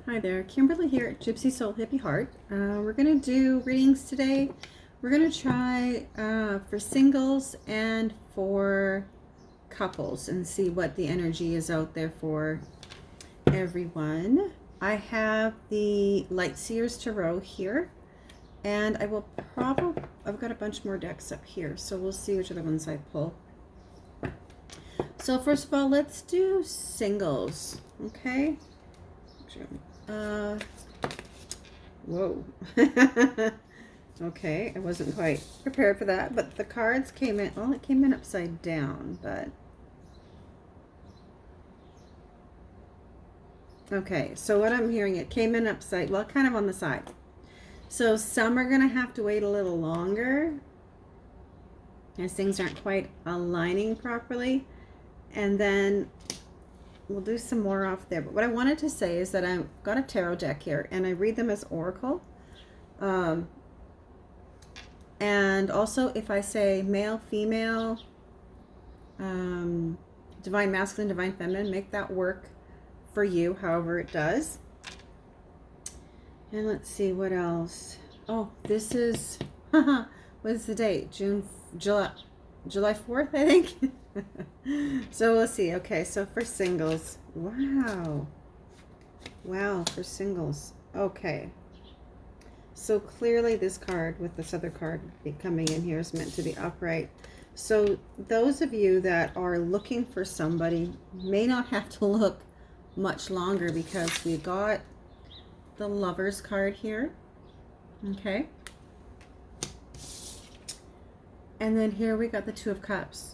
Hi there, Kimberly here at Gypsy Soul Hippie Heart. We're going to do readings today. We're going to try for singles and for couples and see what the energy is out there for everyone. I have the Light Seers Tarot here, and I will I've got a bunch more decks up here, so we'll see which other ones I pull. So first of all, let's do singles, okay? Whoa. Okay, I wasn't quite prepared for that, but the cards came in, well, it came in upside down, but okay, so what I'm hearing, it came in upside, well, kind of on the side. So some are going to have to wait a little longer as things aren't quite aligning properly, and then we'll do some more off there. But what I wanted to say is that I've got a tarot deck here, and I read them as oracle. And also, if I say male, female, divine masculine, divine feminine, make that work for you, however it does. And let's see what else. Oh, this is, what's the date? July 4th, I think. So we'll see. Okay, so for singles. Wow, for singles. Okay, so clearly this card with this other card coming in here is meant to be upright. So those of you that are looking for somebody may not have to look much longer, because we got the Lovers card here. Okay, and then here we got the Two of Cups.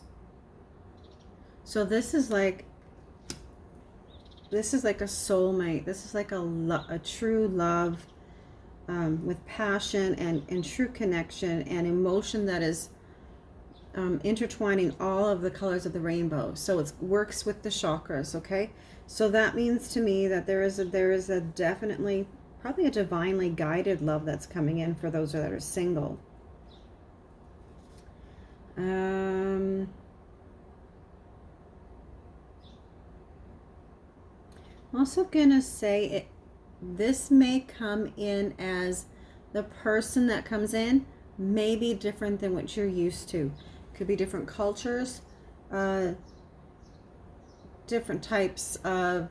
So this is like a soulmate. This is like a true love, with passion and true connection and emotion that is intertwining all of the colors of the rainbow. So it works with the chakras. Okay, so that means to me that there is a definitely, probably a divinely guided love that's coming in for those that are single. I'm also gonna say this may come in as the person that comes in may be different than what you're used to. Could be different cultures, different types of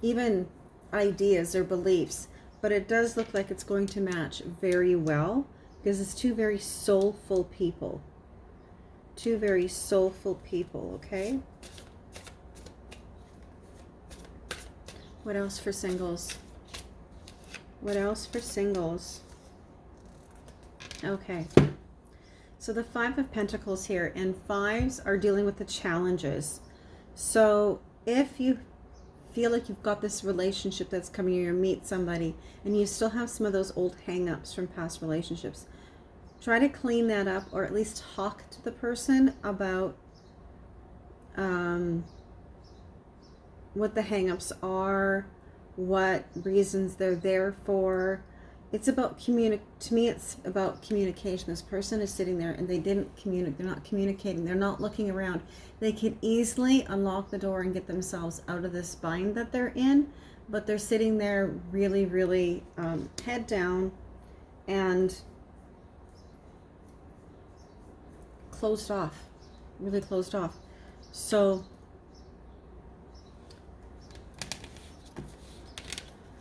even ideas or beliefs, but it does look like it's going to match very well, because it's two very soulful people. Okay? What else for singles? Okay. So the Five of Pentacles here, and fives are dealing with the challenges. So if you feel like you've got this relationship that's coming, you're gonna meet somebody, and you still have some of those old hang-ups from past relationships, try to clean that up, or at least talk to the person about what the hang-ups are, what reasons they're there for. It's about to me it's about communication. This person is sitting there and they didn't communicate. They're not communicating. They're not looking around. They could easily unlock the door and get themselves out of this bind that they're in, but they're sitting there really, really head down and closed off, really closed off. So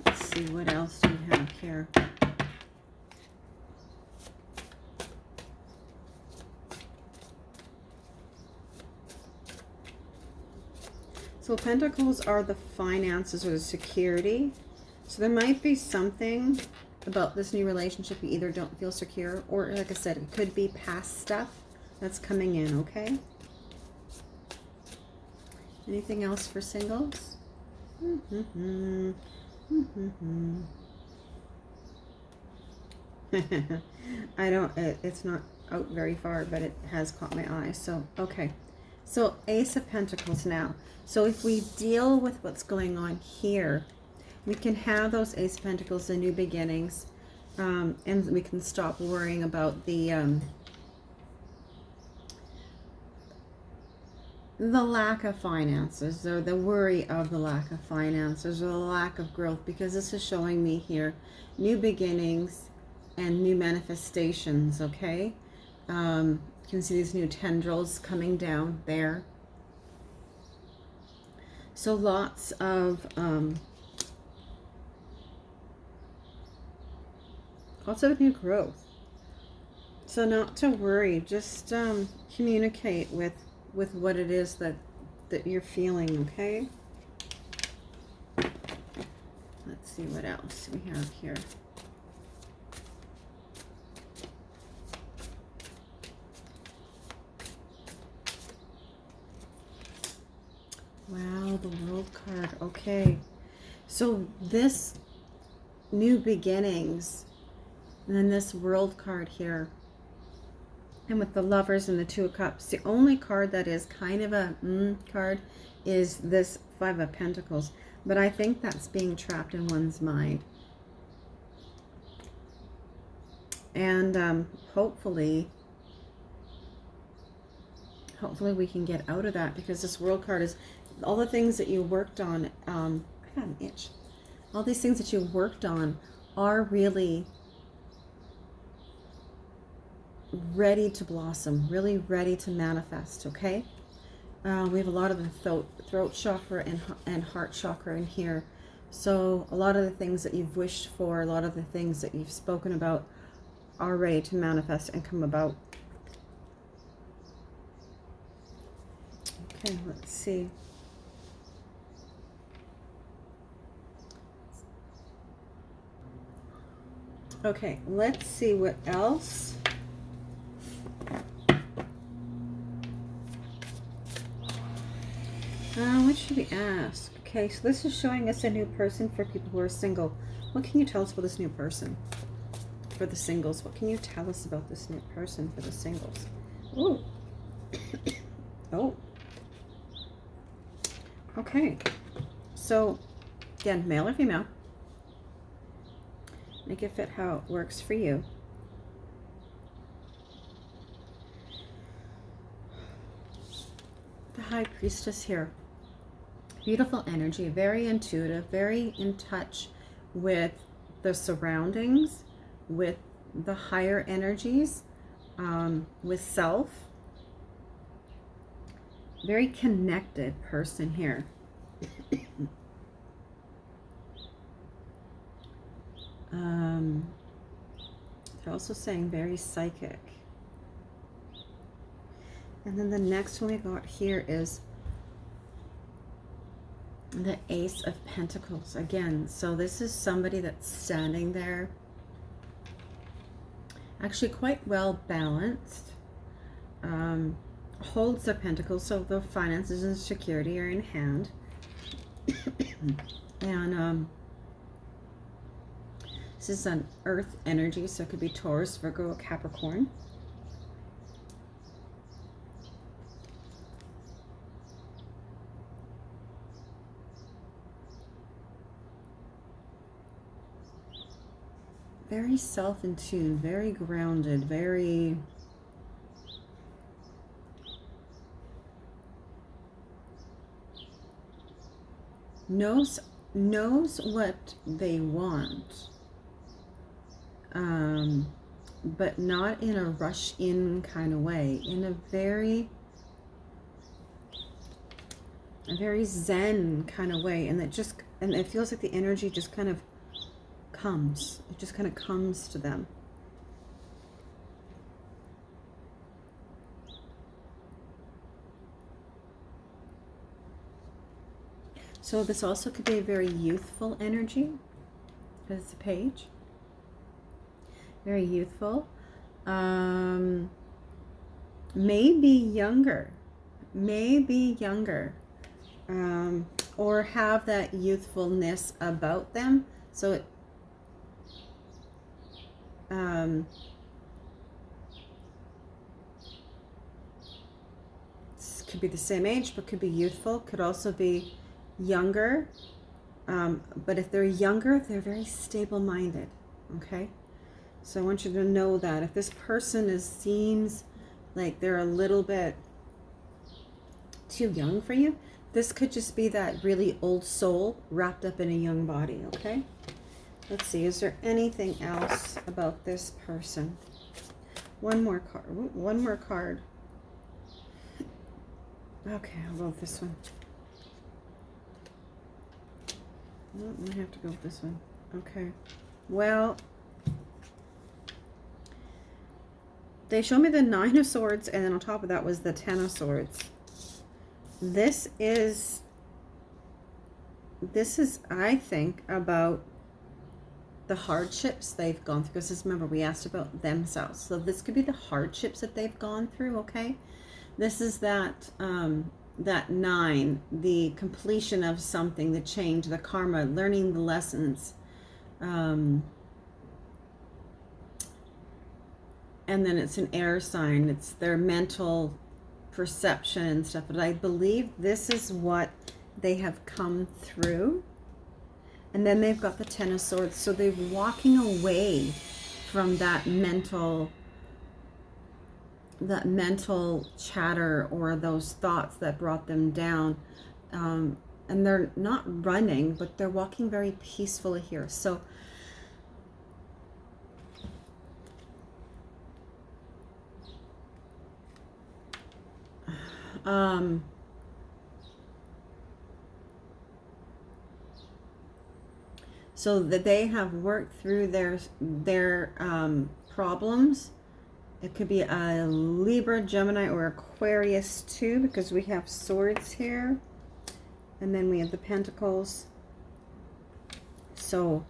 let's see, what else do we have here? So Pentacles are the finances or the security. So there might be something about this new relationship you either don't feel secure, or like I said, it could be past stuff that's coming in, okay? Anything else for singles? I don't, it's not out very far, but it has caught my eye. So, okay. So Ace of Pentacles now. So if we deal with what's going on here, we can have those Ace of Pentacles, the new beginnings, and we can stop worrying about the the lack of finances, or the worry of the lack of finances, or the lack of growth, because this is showing me here new beginnings and new manifestations. Okay, you can see these new tendrils coming down there. So lots of new growth. So not to worry, just communicate with what it is that you're feeling. Okay, let's see what else we have here. Wow, the World card. Okay, so this new beginnings, and then this World card here, and with the Lovers and the Two of Cups, the only card that is kind of a card is this Five of Pentacles. But I think that's being trapped in one's mind. And hopefully we can get out of that, because this World card is all the things that you worked on. I got an itch. All these things that you worked on are really ready to blossom, really ready to manifest. Okay, we have a lot of the throat chakra and heart chakra in here. So a lot of the things that you've wished for, a lot of the things that you've spoken about are ready to manifest and come about. Okay, let's see. Okay, let's see what else. What should we ask? Okay, so this is showing us a new person for people who are single. What can you tell us about this new person for the singles? What can you tell us about this new person for the singles? Ooh. Oh. Okay. So, again, male or female. Make it fit how it works for you. The High Priestess here. Beautiful energy, very intuitive, very in touch with the surroundings, with the higher energies, with self. Very connected person here. They're also saying very psychic. And then the next one we got here is the Ace of Pentacles again. So this is somebody that's standing there, actually quite well balanced, holds their pentacles, so the finances and security are in hand. And this is an earth energy, so it could be Taurus, Virgo, or Capricorn. Very self-in-tune, very grounded, very knows what they want, but not in a rush-in kind of way, in a very zen kind of way, and it feels like the energy just kind of comes. It just kind of comes to them. So this also could be a very youthful energy, because it's a page. Very youthful. Maybe younger. Or have that youthfulness about them. So it this could be the same age, but could be youthful. Could also be younger. But if they're younger, they're very stable-minded. Okay? So I want you to know that if this person seems like they're a little bit too young for you. This could just be that really old soul wrapped up in a young body, okay? Let's see, is there anything else about this person? One more card. Ooh, one more card. Okay, I'll go with this one. No, I have to go with this one. Okay. Well, they show me the 9 of Swords, and then on top of that was the 10 of Swords. This is, I think, about the hardships they've gone through. Because remember, we asked about themselves. So this could be the hardships that they've gone through, okay? This is that, that 9, the completion of something, the change, the karma, learning the lessons. And then it's an air sign. It's their mental perception and stuff. But I believe this is what they have come through. And then they've got the 10 of Swords. So they're walking away from that mental chatter or those thoughts that brought them down. And they're not running, but they're walking very peacefully here. So so that they have worked through their problems. It could be a Libra, Gemini, or Aquarius too, because we have Swords here. And then we have the Pentacles. So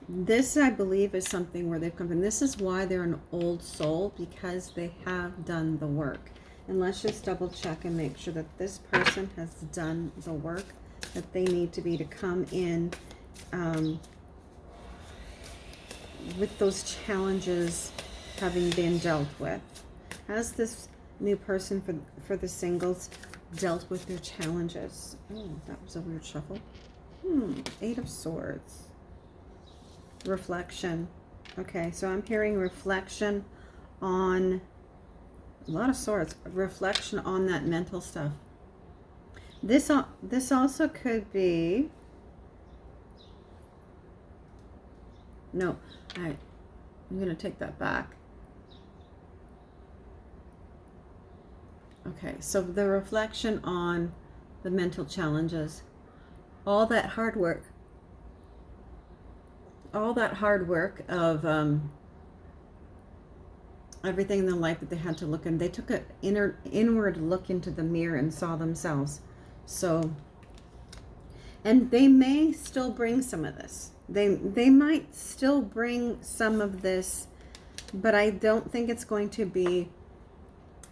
this, I believe, is something where they've come from. This is why they're an old soul, because they have done the work. And let's just double check and make sure that this person has done the work that they need to be to come in with those challenges having been dealt with. Has this new person for the singles dealt with their challenges? Oh, that was a weird shuffle. 8 of Swords. Reflection. Okay, so I'm hearing reflection on a lot of Swords. Reflection on that mental stuff. This also could be... No, I'm going to take that back. Okay, so the reflection on the mental challenges, all that hard work of everything in their life that they had to look in. They took an inward look into the mirror and saw themselves. So, and they may still bring some of this. They might still bring some of this, but I don't think it's going to be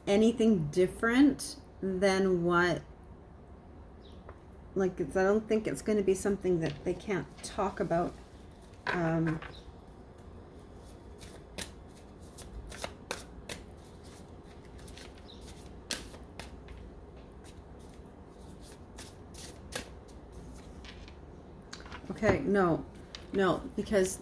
anything different than what, like, I don't think it's going to be something that they can't talk about. Okay, no, because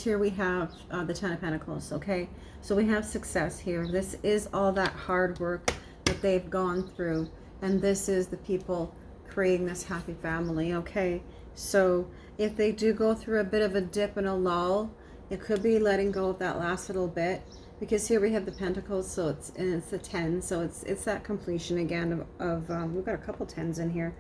here we have the 10 of Pentacles, okay? So we have success here. This is all that hard work that they've gone through, and this is the people creating this happy family, okay? So if they do go through a bit of a dip and a lull, it could be letting go of that last little bit, because here we have the Pentacles, so it's a 10, so it's that completion again of we've got a couple 10s in here.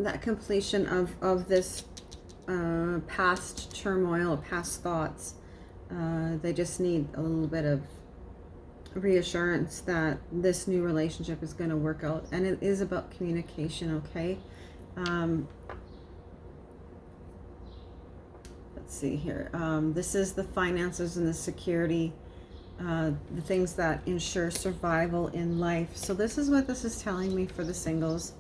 That completion of this past turmoil, past thoughts. They just need a little bit of reassurance that this new relationship is going to work out. And it is about communication, okay? Let's see here. This is the finances and the security, the things that ensure survival in life. So this is what this is telling me for the singles.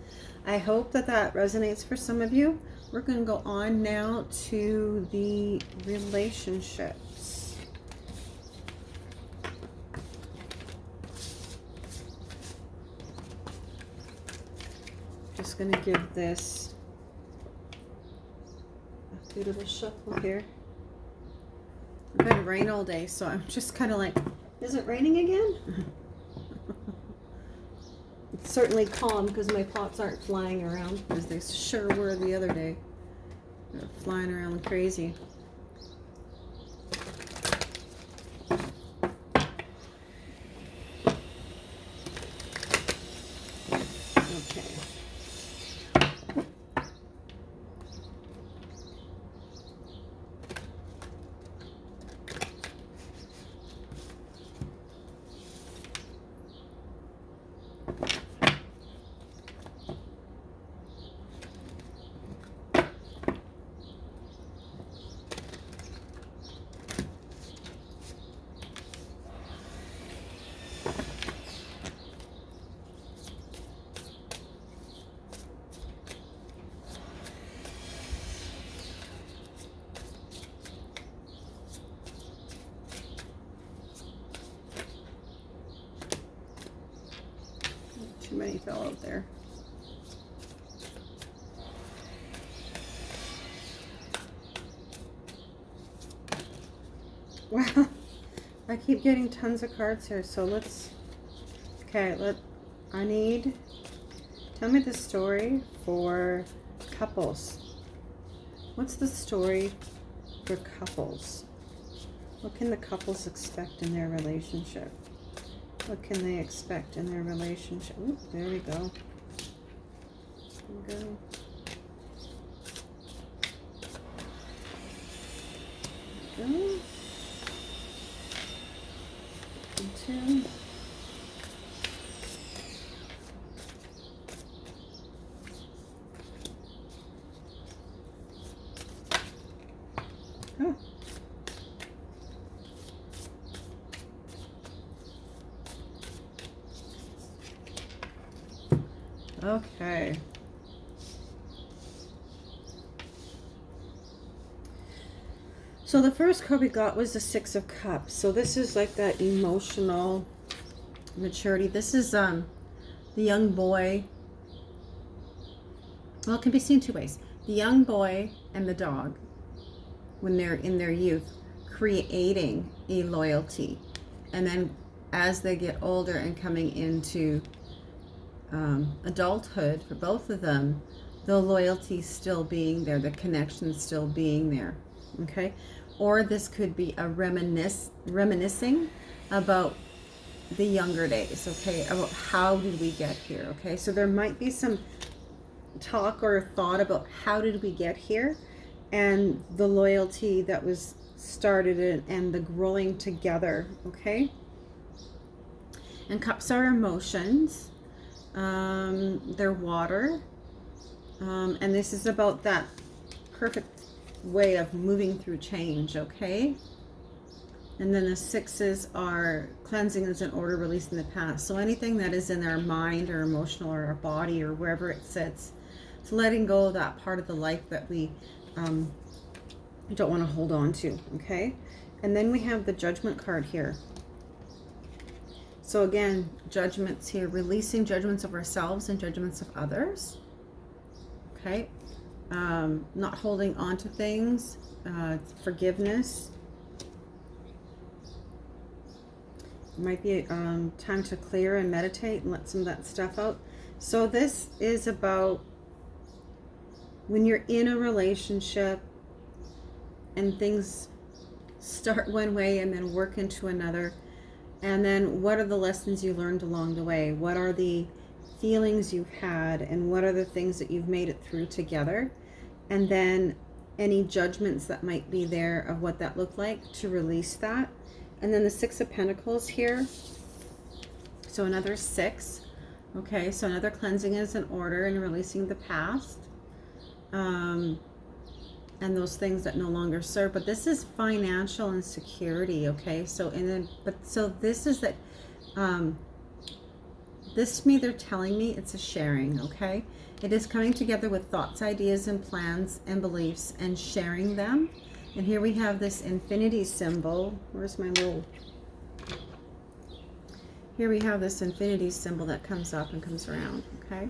I hope that resonates for some of you. We're going to go on now to the relationships. Just going to give this a good little shuffle here. I'm going to rain all day, so I'm just kind of like, is it raining again? It's certainly calm because my pots aren't flying around, as they sure were the other day. They're flying around crazy. Okay. Too many fell out there. Wow, I keep getting tons of cards here, so let's, okay, tell me the story for couples. What's the story for couples? What can the couples expect in their relationship? What can they expect in their relationship? Ooh, there we go. There we go. There we go. And two. Oh. Okay. So the first card we got was the Six of Cups. So this is like that emotional maturity. This is the young boy. Well, it can be seen two ways. The young boy and the dog, when they're in their youth, creating a loyalty. And then as they get older and coming into adulthood, for both of them, the loyalty still being there, the connection still being there. Okay? Or this could be a reminiscing about the younger days, okay, about how did we get here, okay? So there might be some talk or thought about how did we get here, and the loyalty that was started and the growing together, okay? And cups are emotions. They're water. And this is about that perfect way of moving through change, okay? And then the sixes are cleansing is in order, releasing the past. So anything that is in our mind or emotional or our body or wherever it sits, so letting go of that part of the life that we don't want to hold on to, okay? And then we have the Judgment card here. So again, judgments here, releasing judgments of ourselves and judgments of others, okay? Not holding on to things, forgiveness. It might be time to clear and meditate and let some of that stuff out. So this is about when you're in a relationship and things start one way and then work into another, and then what are the lessons you learned along the way? What are the feelings you've had, and what are the things that you've made it through together? And then any judgments that might be there of what that looked like, to release that. And then the Six of Pentacles here. So another six. Okay, so another cleansing is in order and releasing the past. And those things that no longer serve. But this is financial insecurity, okay? So this is that this to me, they're telling me it's a sharing, okay? It is coming together with thoughts, ideas, and plans and beliefs and sharing them. And here we have this infinity symbol. Where's my little... Here we have this infinity symbol that comes up and comes around, okay?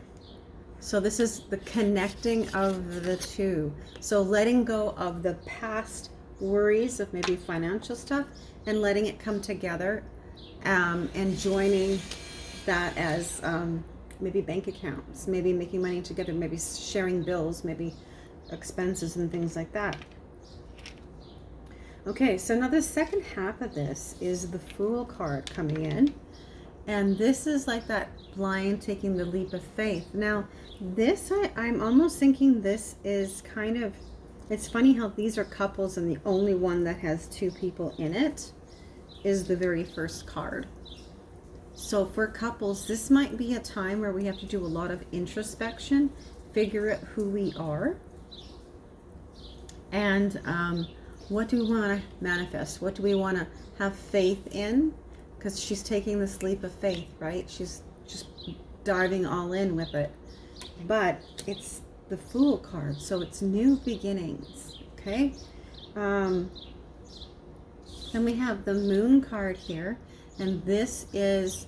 So this is the connecting of the two. So letting go of the past worries of maybe financial stuff and letting it come together, and joining that as maybe bank accounts, maybe making money together, maybe sharing bills, maybe expenses and things like that. Okay, so now the second half of this is the Fool card coming in. And this is like that blind taking the leap of faith. Now, this, I'm almost thinking this is kind of, it's funny how these are couples and the only one that has two people in it is the very first card. So for couples, this might be a time where we have to do a lot of introspection, figure out who we are, and what do we want to manifest? What do we want to have faith in? Because she's taking this leap of faith, right? She's just diving all in with it. But it's the Fool card, so it's new beginnings, okay? Then we have the Moon card here, and this is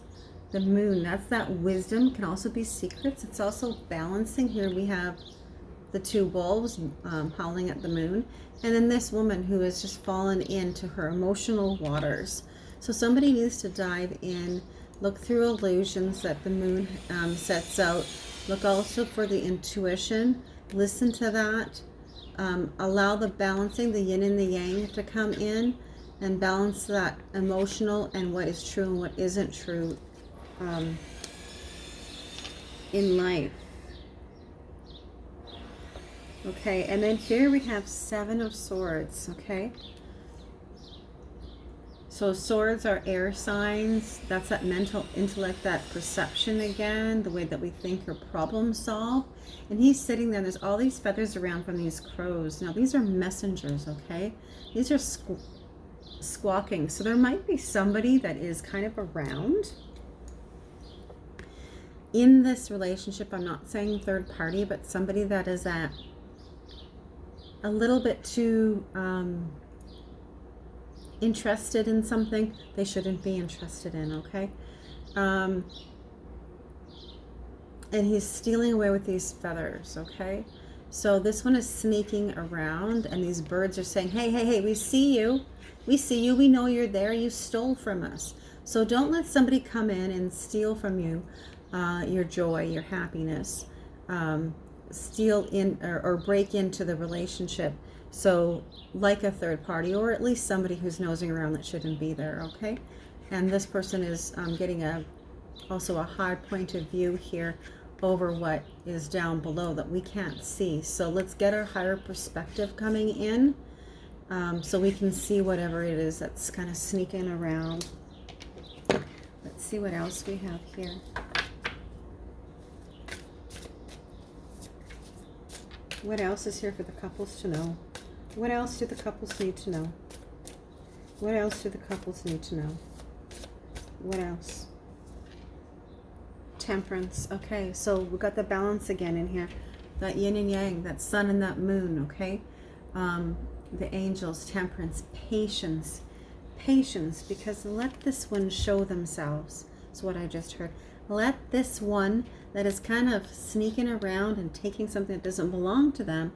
the Moon. That's that wisdom, can also be secrets. It's also balancing. Here we have the two wolves howling at the moon, and then this woman who has just fallen into her emotional waters. So somebody needs to dive in, look through illusions that the moon sets out, look also for the intuition, listen to that, allow the balancing, the yin and the yang to come in, and balance that emotional and what is true and what isn't true in life. Okay, and then here we have Seven of Swords, okay? So swords are air signs. That's that mental intellect, that perception again, the way that we think or problem solve. And he's sitting there. There's all these feathers around from these crows. Now, these are messengers, okay? These are squawking. So there might be somebody that is kind of around in this relationship. I'm not saying third party, but somebody that is at a little bit too interested in something they shouldn't be interested in, okay? And he's stealing away with these feathers, okay? So this one is sneaking around, and these birds are saying, hey, hey, hey, we see you. We see you. We know you're there. You stole from us. So don't let somebody come in and steal from you your joy, your happiness, steal in or break into the relationship. So like a third party, or at least somebody who's nosing around that shouldn't be there, okay? And this person is getting also a high point of view here over what is down below that we can't see. So let's get our higher perspective coming in, so we can see whatever it is that's kind of sneaking around. Let's see what else we have here. What else is here for the couples to know? What else do the couples need to know? What else do the couples need to know? What else? Temperance. Okay, so we got the balance again in here. That yin and yang, that sun and that moon, okay? The angels, temperance, patience. Patience, because let this one show themselves. That's what I just heard. Let this one that is kind of sneaking around and taking something that doesn't belong to them,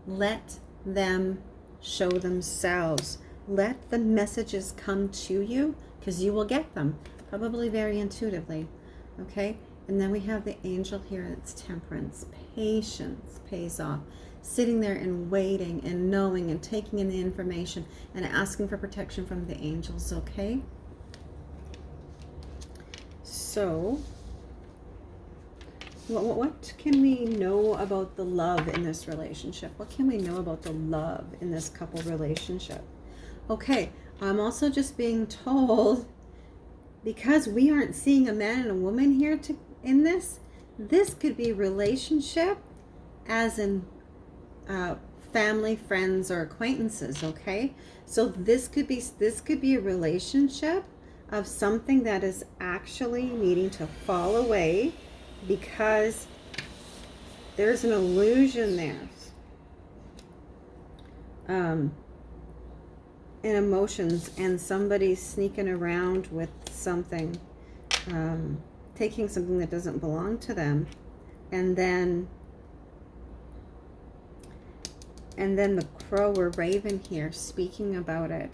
let them show themselves. Let the messages come to you, because you will get them, probably very intuitively, okay? And then we have the angel here, it's temperance. Patience pays off. Sitting there and waiting and knowing and taking in the information and asking for protection from the angels, okay? So, what can we know about the love in this relationship? What can we know about the love in this couple relationship? Okay, I'm also just being told, because we aren't seeing a man and a woman here in this could be relationship as in family, friends, or acquaintances, okay? So this could be a relationship of something that is actually needing to fall away because there's an illusion there. And emotions, and somebody sneaking around with something, taking something that doesn't belong to them, and then And then the crow or raven here speaking about it.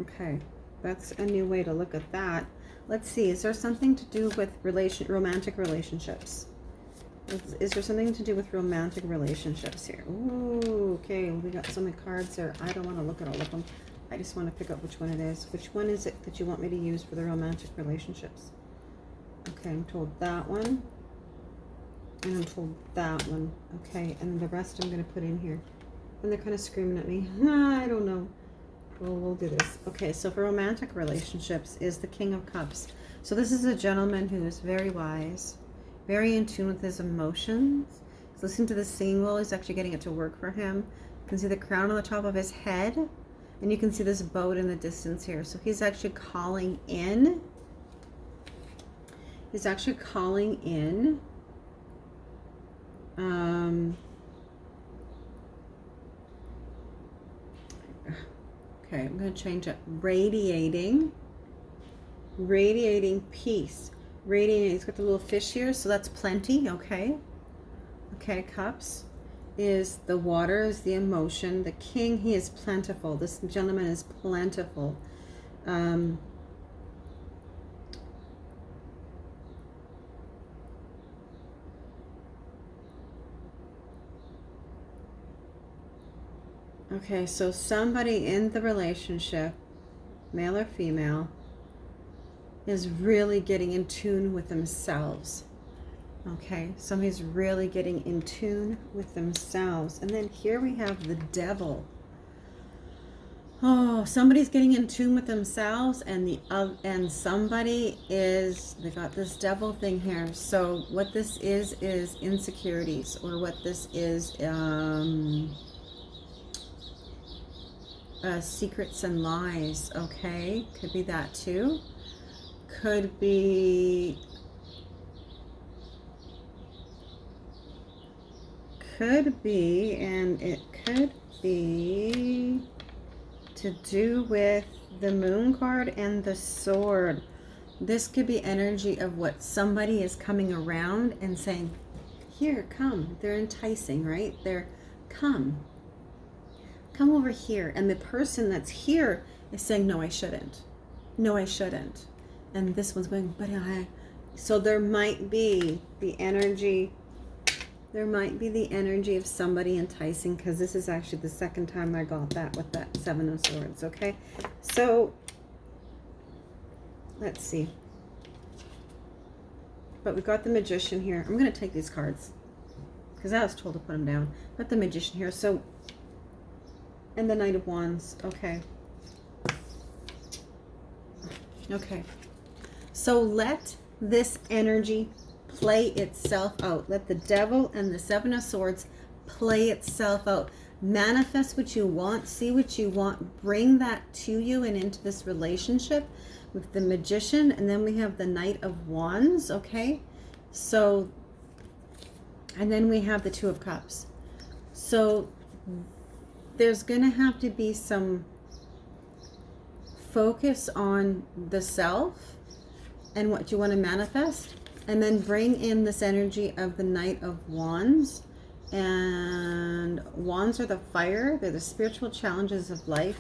Okay, that's a new way to look at that. Let's see, is there something to do with romantic relationships? Is there something to do with romantic relationships here? Ooh, okay, we got so many cards there. I don't want to look at all of them. I just want to pick up which one it is. Which one is it that you want me to use for the romantic relationships? Okay, I'm told that one. And I'm told that one. Okay, and the rest I'm going to put in here. And they're kind of screaming at me. I don't know. Well, we'll do this. Okay, so for romantic relationships is the King of Cups. So this is a gentleman who is very wise, very in tune with his emotions. He's listening to the singing bowl. He's actually getting it to work for him. You can see the crown on the top of his head. And you can see this boat in the distance here. So he's actually calling in. He's actually calling in. Okay, I'm going to change it. Radiating peace. Radiating. He's got the little fish here, so that's plenty. Okay. Okay, cups is the water, is the emotion. The king, he is plentiful. This gentleman is plentiful. Okay, so somebody in the relationship, male or female, is really getting in tune with themselves. Okay, somebody's really getting in tune with themselves. And then here we have the devil. Oh, somebody's getting in tune with themselves, and somebody is, they got this devil thing here. So what this is insecurities, or what this is, secrets and lies. Okay, could be that too. Could be and it could be to do with the moon card and the sword. This could be energy of what somebody is coming around and saying, here, come. They're enticing, right? They're, come over here. And the person that's here is saying, no, I shouldn't. No, I shouldn't. And this one's going, but I. So there might be the energy. There might be the energy of somebody enticing, because this is actually the second time I got that with that Seven of Swords. Okay. So let's see. But we've got the Magician here. I'm going to take these cards because I was told to put them down. Got the Magician here. So, and the Knight of Wands. Okay. Okay. So let this energy play itself out. Let the devil and the Seven of Swords play itself out. Manifest what you want. See what you want. Bring that to you and into this relationship with the Magician. And then we have the Knight of Wands. Okay. So, and then we have the Two of Cups. So there's going to have to be some focus on the self and what you want to manifest, and then bring in this energy of the Knight of Wands. And wands are the fire. They're the spiritual challenges of life,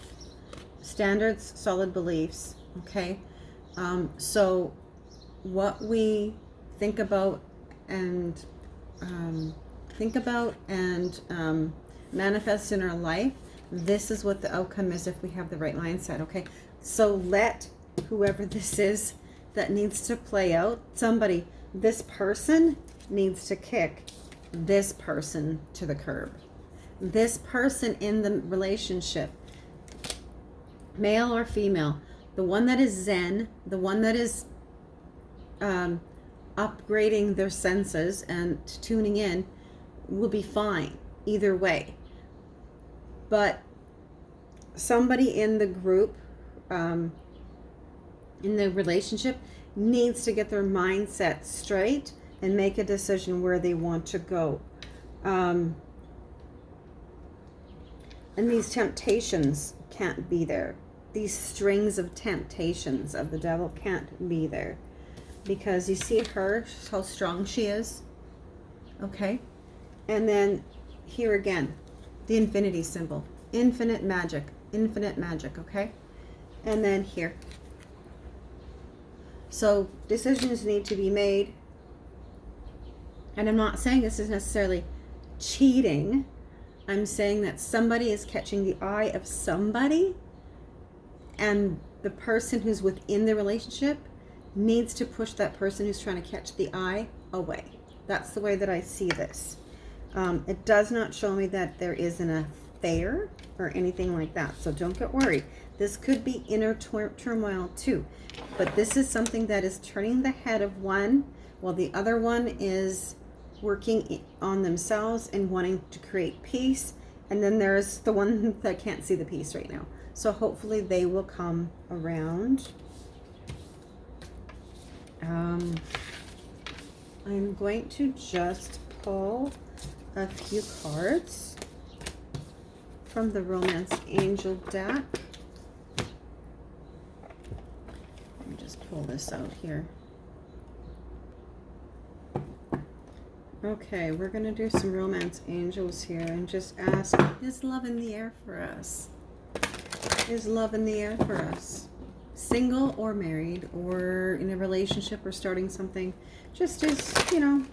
standards, solid beliefs. Okay. So what we think about and manifest in our life, this is what the outcome is if we have the right mindset. Okay. So let whoever this is that needs to play out, somebody, this person needs to kick this person to the curb. This person in the relationship, male or female, the one that is zen, the one that is upgrading their senses and tuning in, will be fine either way. But somebody in the group, in the relationship, needs to get their mindset straight and make a decision where they want to go. And these temptations can't be there. These strings of temptations of the devil can't be there. Because you see her, how strong she is. Okay. And then here again, the infinity symbol, infinite magic, okay? And then here. So decisions need to be made. And I'm not saying this is necessarily cheating. I'm saying that somebody is catching the eye of somebody, and the person who's within the relationship needs to push that person who's trying to catch the eye away. That's the way that I see this. It does not show me that there is an affair or anything like that. So don't get worried. This could be inner turmoil too. But this is something that is turning the head of one while the other one is working on themselves and wanting to create peace. And then there's the one that can't see the peace right now. So hopefully they will come around. I'm going to just pull a few cards from the Romance Angel deck. Let me just pull this out here. Okay, we're going to do some Romance Angels here and just ask, is love in the air for us? Is love in the air for us? Single or married or in a relationship or starting something, just as, you know,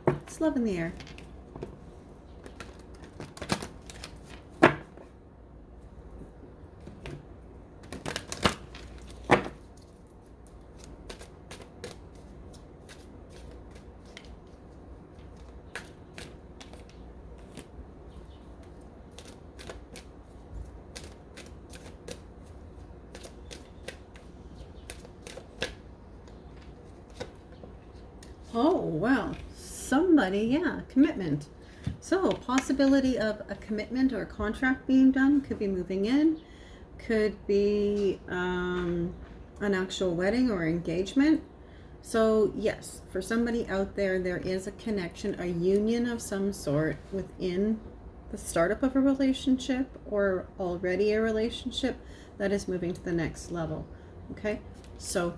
it's love in the air. Oh, well, somebody, yeah, commitment. So, possibility of a commitment or a contract being done, could be moving in, could be an actual wedding or engagement. So, yes, for somebody out there, there is a connection, a union of some sort within the startup of a relationship or already a relationship that is moving to the next level. Okay, so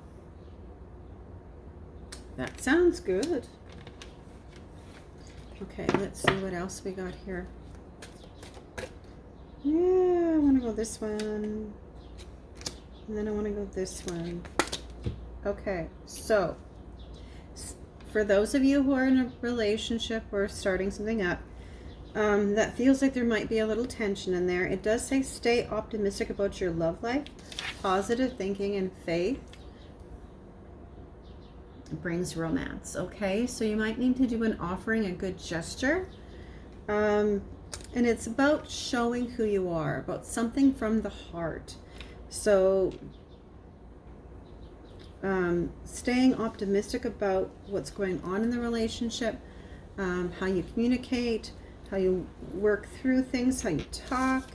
that sounds good. Okay, let's see what else we got here. Yeah, I want to go this one. And then I want to go this one. Okay, so for those of you who are in a relationship or starting something up, that feels like there might be a little tension in there. It does say stay optimistic about your love life, positive thinking and faith. It brings romance. Okay, so you might need to do an offering, a good gesture, and it's about showing who you are, about something from the heart. So staying optimistic about what's going on in the relationship, how you communicate, how you work through things, how you talk.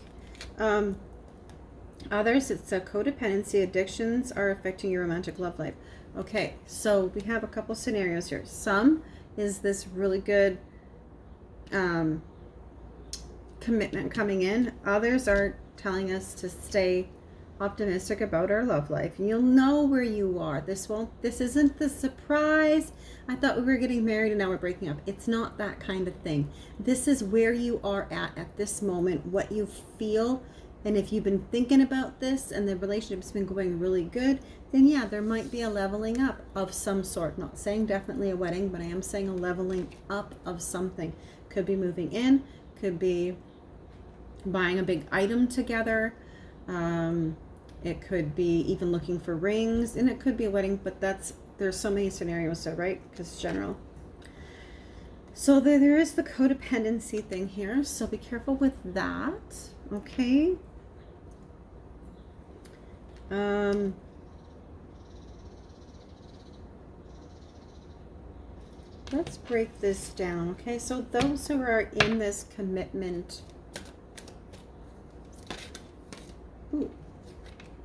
Others, it's a codependency. Addictions are affecting your romantic love life. Okay, so we have a couple scenarios here. Some is this really good commitment coming in. Others are telling us to stay optimistic about our love life. And you'll know where you are. This isn't the surprise. I thought we were getting married and now we're breaking up. It's not that kind of thing. This is where you are at this moment, what you feel. And if you've been thinking about this and the relationship's been going really good, then yeah, there might be a leveling up of some sort. Not saying definitely a wedding, but I am saying a leveling up of something. Could be moving in, could be buying a big item together. It could be even looking for rings, and it could be a wedding, but there's so many scenarios there, right? Because it's general. So there is the codependency thing here, so be careful with that, okay? Let's break this down, okay? So those who are in this commitment,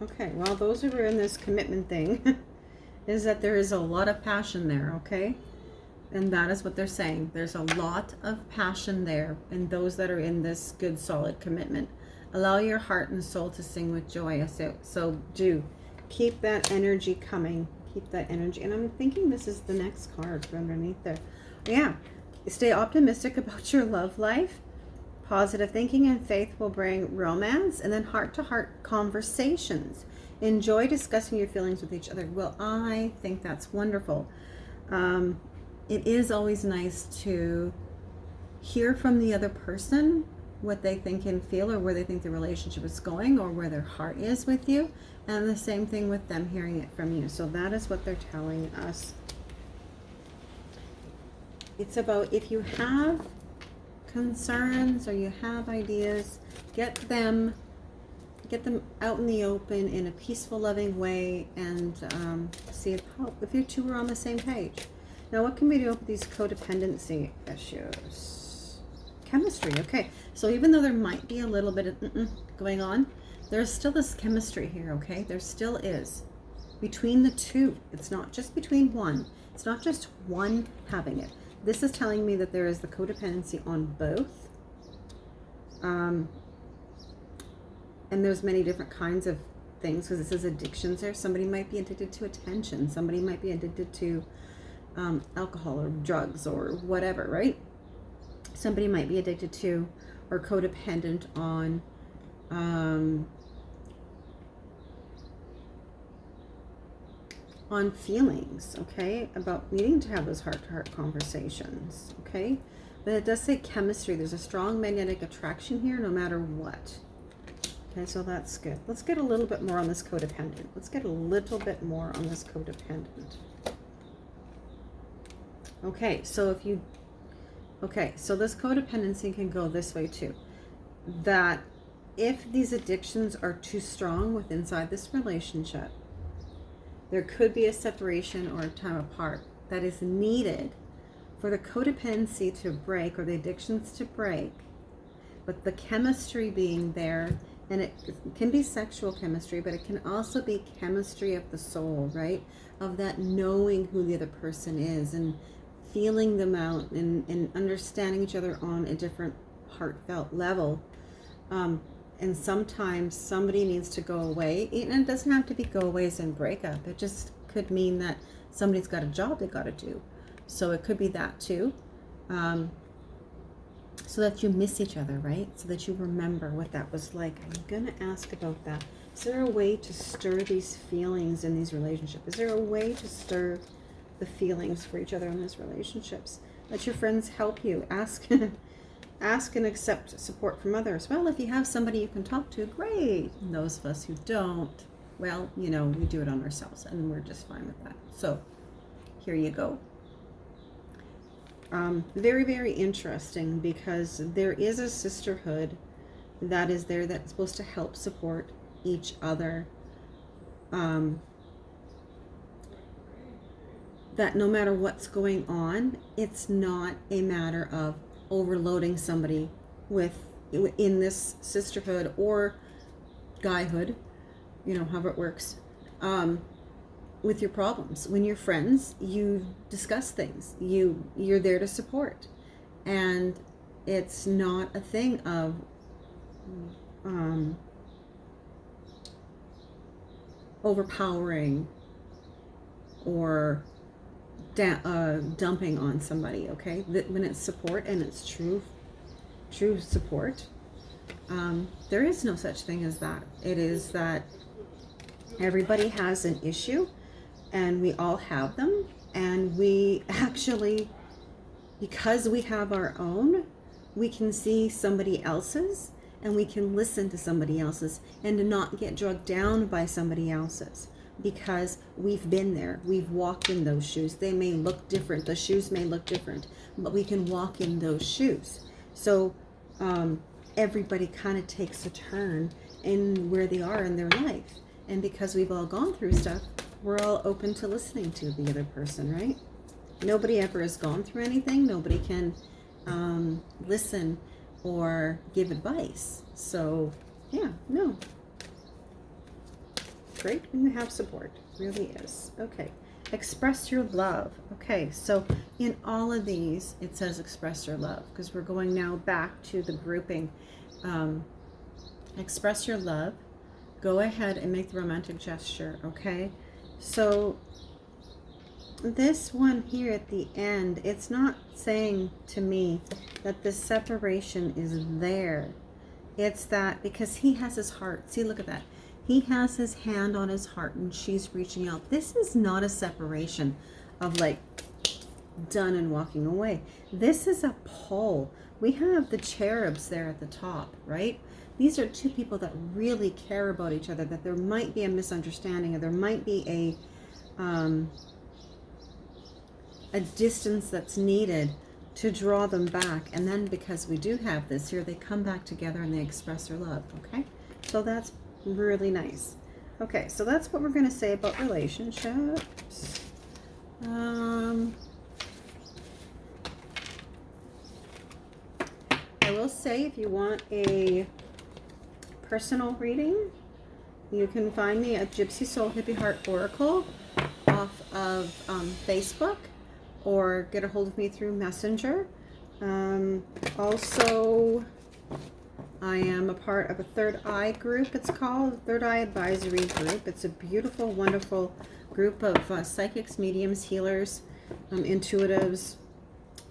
okay, well, those who are in this commitment thing is that there is a lot of passion there, okay? And that is what they're saying. There's a lot of passion there in those that are in this good, solid commitment. Allow your heart and soul to sing with joy. So do keep that energy coming. Keep that energy. And I'm thinking this is the next card for underneath there. Yeah. Stay optimistic about your love life. Positive thinking and faith will bring romance, and then heart-to-heart conversations. Enjoy discussing your feelings with each other. Well, I think that's wonderful. It is always nice to hear from the other person what they think and feel, or where they think the relationship is going, or where their heart is with you, and the same thing with them hearing it from you. So that is what they're telling us. It's about, if you have concerns or you have ideas, get them out in the open in a peaceful, loving way, and see if you two are on the same page. Now, what can we do with these codependency issues? Chemistry. Okay, so even though there might be a little bit of going on, there's still this chemistry here. Okay, there still is between the two. It's not just between one. It's not just one having it. This is telling me that there is the codependency on both. And there's many different kinds of things, because this is addictions there. Somebody might be addicted to attention. Somebody might be addicted to alcohol or drugs or whatever, right? Somebody might be addicted to or codependent on feelings, okay, about needing to have those heart-to-heart conversations, okay? But it does say chemistry. There's a strong magnetic attraction here no matter what. Okay, so that's good. Let's get a little bit more on this codependent. Let's get a little bit more on this codependent. Okay, so so this codependency can go this way too. That if these addictions are too strong within inside this relationship, there could be a separation or a time apart that is needed for the codependency to break, or the addictions to break, but the chemistry being there. And it can be sexual chemistry, but it can also be chemistry of the soul, right? Of that knowing who the other person is and feeling them out, and understanding each other on a different heartfelt level. And sometimes somebody needs to go away. And it doesn't have to be go aways and breakup. It just could mean that somebody's got a job they got to do. So it could be that too. So that you miss each other, right? So that you remember what that was like. I'm going to ask about that. Is there a way to stir these feelings in these relationships? Is there a way to stir the feelings for each other in these relationships? Let your friends help you. Ask ask and accept support from others. Well, if you have somebody you can talk to, great. And those of us who don't, well, we do it on ourselves, and we're just fine with that. So here you go. Very, very interesting, because there is a sisterhood that is there that's supposed to help support each other. That no matter what's going on, it's not a matter of overloading somebody in this sisterhood or guyhood, however it works, with your problems. When you're friends, you discuss things. You're there to support, and it's not a thing of overpowering or dumping on somebody. Okay, when it's support and it's true support, there is no such thing as that. It is that everybody has an issue, and we all have them, and we actually, because we have our own, we can see somebody else's, and we can listen to somebody else's, and to not get drugged down by somebody else's, because we've been there. We've walked in those shoes. They may look different. The shoes may look different, but we can walk in those shoes. So everybody kind of takes a turn in where they are in their life. And because we've all gone through stuff, we're all open to listening to the other person, right? Nobody ever has gone through anything. Nobody can listen or give advice. So, yeah, no. Great when you have support. It really is. Okay. Express your love. Okay, so in all of these, it says express your love, because we're going now back to the grouping. Express your love. Go ahead and make the romantic gesture, okay? So this one here at the end, it's not saying to me that this separation is there. It's that because he has his heart. See, look at that. He has his hand on his heart and she's reaching out. This is not a separation of like done and walking away. This is a pull. We have the cherubs there at the top, right? These are two people that really care about each other, that there might be a misunderstanding or there might be a distance that's needed to draw them back. And then because we do have this here, they come back together and they express their love, okay? So that's really nice. Okay, so that's what we're going to say about relationships. I will say if you want a personal reading, you can find me at Gypsy Soul Hippie Heart Oracle off of Facebook, or get a hold of me through Messenger. Also, I am a part of a Third Eye group. It's called Third Eye Advisory Group. It's a beautiful, wonderful group of psychics, mediums, healers, intuitives,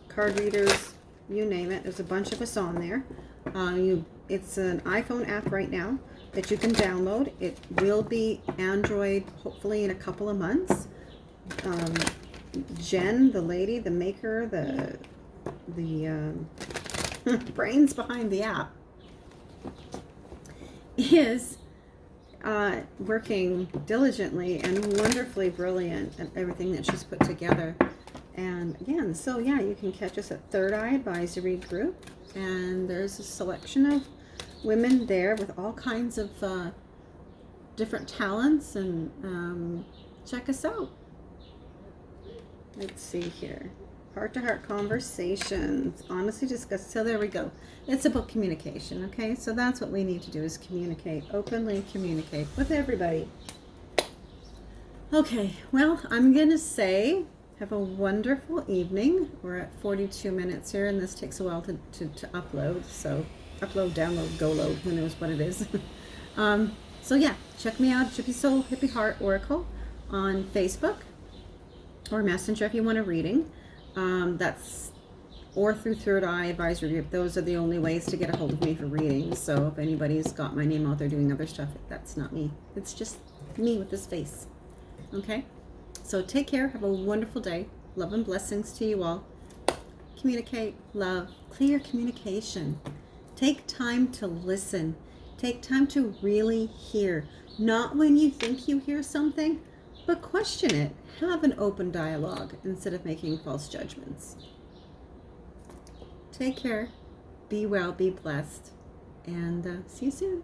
card readers, you name it. There's a bunch of us on there. It's an iPhone app right now that you can download. It will be Android hopefully in a couple of months. Jen, the lady, the maker, the brains behind the app, is working diligently and wonderfully brilliant at everything that she's put together. And again, so yeah, you can catch us at Third Eye Advisory Group, and there's a selection of women there with all kinds of different talents, and check us out. Let's see here. Heart-to-heart conversations, honestly discuss. So there we go. It's about communication, okay? So that's what we need to do, is communicate, openly communicate with everybody. Okay, well, I'm going to say have a wonderful evening. We're at 42 minutes here, and this takes a while to upload. So upload, download, go load, who knows what it is. So yeah, check me out, Gypsy Soul Hippie Heart Oracle on Facebook or Messenger if you want a reading. That's or through Third Eye Advisory Group. Those are the only ways to get a hold of me for readings. So if anybody's got my name out there doing other stuff, that's not me. It's just me with this face. Okay? So take care. Have a wonderful day. Love and blessings to you all. Communicate, love, clear communication. Take time to listen. Take time to really hear. Not when you think you hear something, but question it. Have an open dialogue instead of making false judgments. Take care. Be well, be blessed, and see you soon.